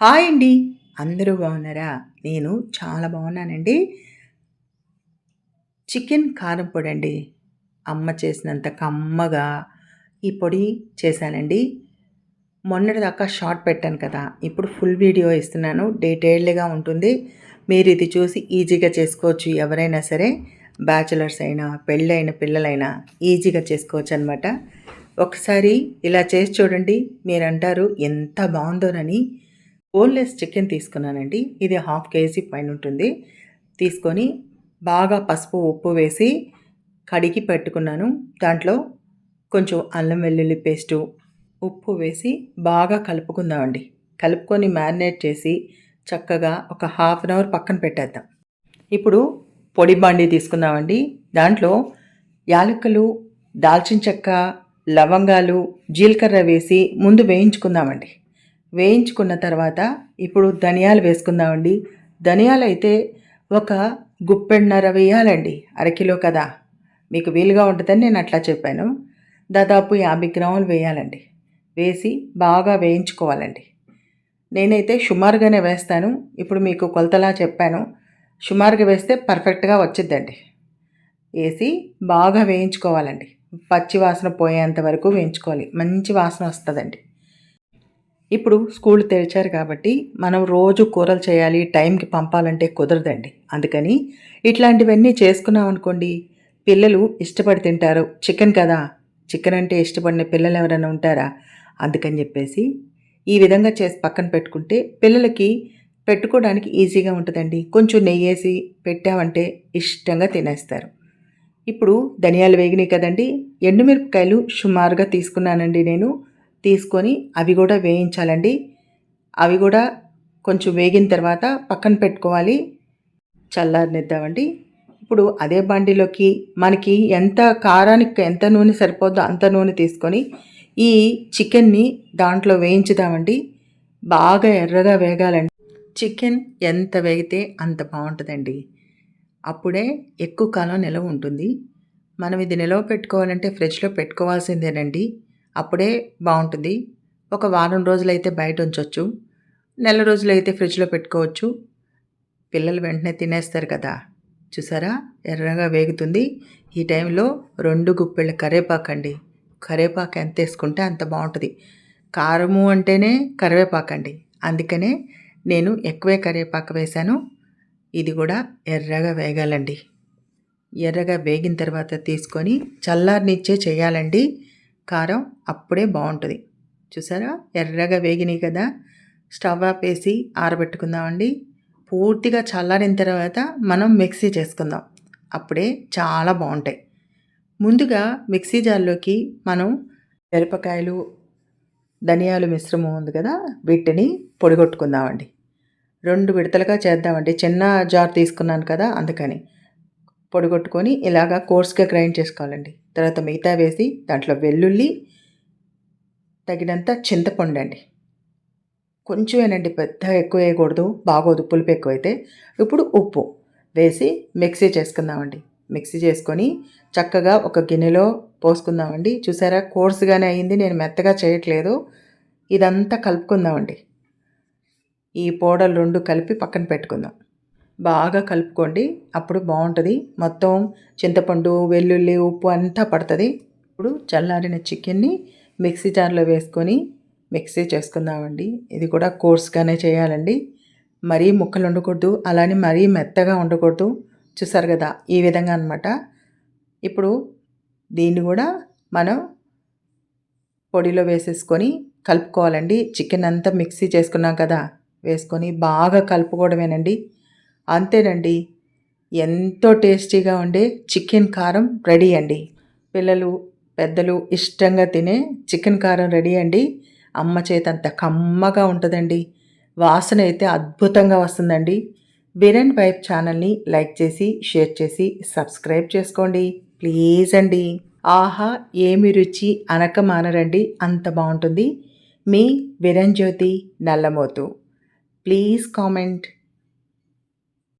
Hi అండి. అందరూ బాగున్నారా? నేను చాలా బాగున్నానండి. చికెన్ కారం పొడండి. అమ్మ చేసినంత కమ్మగా ఈ పొడి చేశానండి. మొన్నటిదాకా షార్ట్ పెట్టాను కదా! ఇప్పుడు ఫుల్ వీడియో ఇస్తున్నాను. డీటెయిల్డ్‌గా ఉంటుంది. మీరు ఇది చూసి ఈజీగా చేసుకోవచ్చు. ఎవరైనా సరే బ్యాచిలర్స్ అయినా, పెళ్ళైన పిల్లలైనా ఈజీగా చేసుకోవచ్చనమాట. ఒకసారి ఇలా చేసి చూడండి. మీరంటారు ఎంత బావుందోనని. బోన్‌లెస్ చికెన్ తీసుకున్నానండి. ఇది హాఫ్ కేజీ పైనుంటుంది. తీసుకొని బాగా పసుపు, ఉప్పు వేసి కడిగి పెట్టుకున్నాను. దాంట్లో కొంచెం అల్లం వెల్లుల్లి పేస్టు, ఉప్పు వేసి బాగా కలుపుకుందామండి. కలుపుకొని మ్యారినేట్ చేసి చక్కగా ఒక హాఫ్ అన్ అవర్ పక్కన పెట్టేద్దాం. ఇప్పుడు పొడి బాండీ తీసుకుందామండి. దాంట్లో యాలకులు, దాల్చిన చెక్క, లవంగాలు, జీలకర్ర వేసి ముందు వేయించుకుందామండి. వేయించుకున్న తర్వాత ఇప్పుడు ధనియాలు వేసుకుందామండి. ధనియాలు అయితే ఒక గుప్పెడున్నర వేయాలండి. అరకిలో కదా, మీకు వీలుగా ఉంటుందని నేను అట్లా చెప్పాను. దాదాపు 50 గ్రాములు వేయాలండి. వేసి బాగా వేయించుకోవాలండి. నేనైతే సుమారుగానే వేస్తాను. ఇప్పుడు మీకు కొలతలా చెప్పాను. సుమారుగా వేస్తే పర్ఫెక్ట్గా వచ్చిద్దండి. వేసి బాగా వేయించుకోవాలండి. పచ్చి వాసన పోయేంత వరకు వేయించుకోవాలి. మంచి వాసన వస్తుందండి. ఇప్పుడు స్కూల్ తెరిచారు కాబట్టి మనం రోజు కూరలు చేయాలి, టైంకి పంపాలంటే కుదరదండి. అందుకని ఇట్లాంటివన్నీ చేసుకున్నాం అనుకోండి, పిల్లలు ఇష్టపడి తింటారు. చికెన్ కదా, చికెన్ అంటే ఇష్టపడిన పిల్లలు ఎవరైనా ఉంటారా? అందుకని చెప్పేసి ఈ విధంగా చేసి పక్కన పెట్టుకుంటే పిల్లలకి పెట్టుకోవడానికి ఈజీగా ఉంటుందండి. కొంచెం నెయ్యేసి పెట్టామంటే ఇష్టంగా తినేస్తారు. ఇప్పుడు ధనియాలు వేగినాయి కదండి, ఎండుమిరపకాయలు సుమారుగా తీసుకున్నానండి నేను. తీసుకొని అవి కూడా వేయించాలండి. అవి కూడా కొంచెం వేగిన తర్వాత పక్కన పెట్టుకోవాలి. చల్లారనిద్దామండి. ఇప్పుడు అదే బండిలోకి మనకి ఎంత కారానికి ఎంత నూనె సరిపోద్దో అంత నూనె తీసుకొని ఈ చికెన్ని దాంట్లో వేయించుదామండి. బాగా ఎర్రగా వేగాలండి. చికెన్ ఎంత వేగితే అంత బాగుంటుందండి. అప్పుడే ఎక్కువ కాలం నిలవ ఉంటుంది. మనం ఇది నిలవ పెట్టుకోవాలంటే ఫ్రిడ్జ్లో పెట్టుకోవాల్సిందేనండి. అప్పుడే బాగుంటుంది. ఒక వారం రోజులైతే బయట ఉంచవచ్చు. నెల రోజులైతే ఫ్రిడ్జ్లో పెట్టుకోవచ్చు. పిల్లలు వెంటనే తినేస్తారు కదా. చూసారా, ఎర్రగా వేగుతుంది. ఈ టైంలో 2 గుప్పెళ్ళ కరివేపాకండి. కరివేపాకు ఎంత వేసుకుంటే అంత బాగుంటుంది. కారము అంటేనే కరివేపాకండి. అందుకనే నేను ఎక్కువే కరివేపాకు వేశాను. ఇది కూడా ఎర్రగా వేగాలండి. ఎర్రగా వేగిన తర్వాత తీసుకొని చల్లారనిచ్చే చేయాలండి. కారం అప్పుడే బాగుంటుంది. చూసారా, ఎర్రగా వేగినాయి కదా. స్టవ్ ఆపేసి ఆరబెట్టుకుందామండి. పూర్తిగా చల్లారిన తర్వాత మనం మిక్సీ చేసుకుందాం. అప్పుడే చాలా బాగుంటాయి. ముందుగా మిక్సీ జార్లోకి మనం మిరపకాయలు, ధనియాలు మిశ్రమం ఉంది కదా, వీటిని పొడిగొట్టుకుందామండి. 2 విడతలుగా చేద్దామండి. చిన్న జార్ తీసుకున్నాను కదా, అందుకని పొడిగొట్టుకొని ఇలాగా కోర్స్గా గ్రైండ్ చేసుకోవాలండి. తర్వాత మిగతా వేసి దాంట్లో వెల్లుల్లి, తగినంత చింతపండు అండి. కొంచెమేనండి, పెద్ద ఎక్కువ వేయకూడదు, బాగోదు పులుపు ఎక్కువైతే. ఇప్పుడు ఉప్పు వేసి మిక్సీ చేసుకుందామండి. మిక్సీ చేసుకొని చక్కగా ఒక గిన్నెలో పోసుకుందామండి. చూసారా, కోర్సుగానే అయింది, నేను మెత్తగా చేయట్లేదు. ఇదంతా కలుపుకుందామండి. ఈ పౌడర్లు 2 కలిపి పక్కన పెట్టుకుందాం. బాగా కలుపుకోండి, అప్పుడు బాగుంటుంది. మొత్తం చింతపండు, వెల్లుల్లి, ఉప్పు అంతా పడుతుంది. ఇప్పుడు చల్లారిన చికెన్ని మిక్సీ జార్లో వేసుకొని మిక్సీ చేసుకుందామండి. ఇది కూడా కోర్స్గానే చేయాలండి. మరీ ముక్కలు ఉండకూడదు, అలానే మరీ మెత్తగా ఉండకూడదు. చూసారు కదా, ఈ విధంగా అనమాట. ఇప్పుడు దీన్ని కూడా మనం పొడిలో వేసేసుకొని కలుపుకోవాలండి. చికెన్ అంతా మిక్సీ చేసుకున్నాం కదా, వేసుకొని బాగా కలుపుకోవడమేనండి. అంతేనండి, ఎంతో టేస్టీగా ఉండే చికెన్ కారం రెడీ అండి. పిల్లలు, పెద్దలు ఇష్టంగా తినే చికెన్ కారం రెడీ అండి. అమ్మ చేతంత కమ్మగా ఉంటుందండి. వాసన అయితే అద్భుతంగా వస్తుందండి. బిరెన్ వైఫ్ ఛానల్ని లైక్ చేసి, షేర్ చేసి, సబ్స్క్రైబ్ చేసుకోండి ప్లీజ్ అండి. ఆహా, ఏమి రుచి అనక మానరండి, అంత బాగుంటుంది. మీ విరంజ్యోతి నల్లమోతు. Please comment.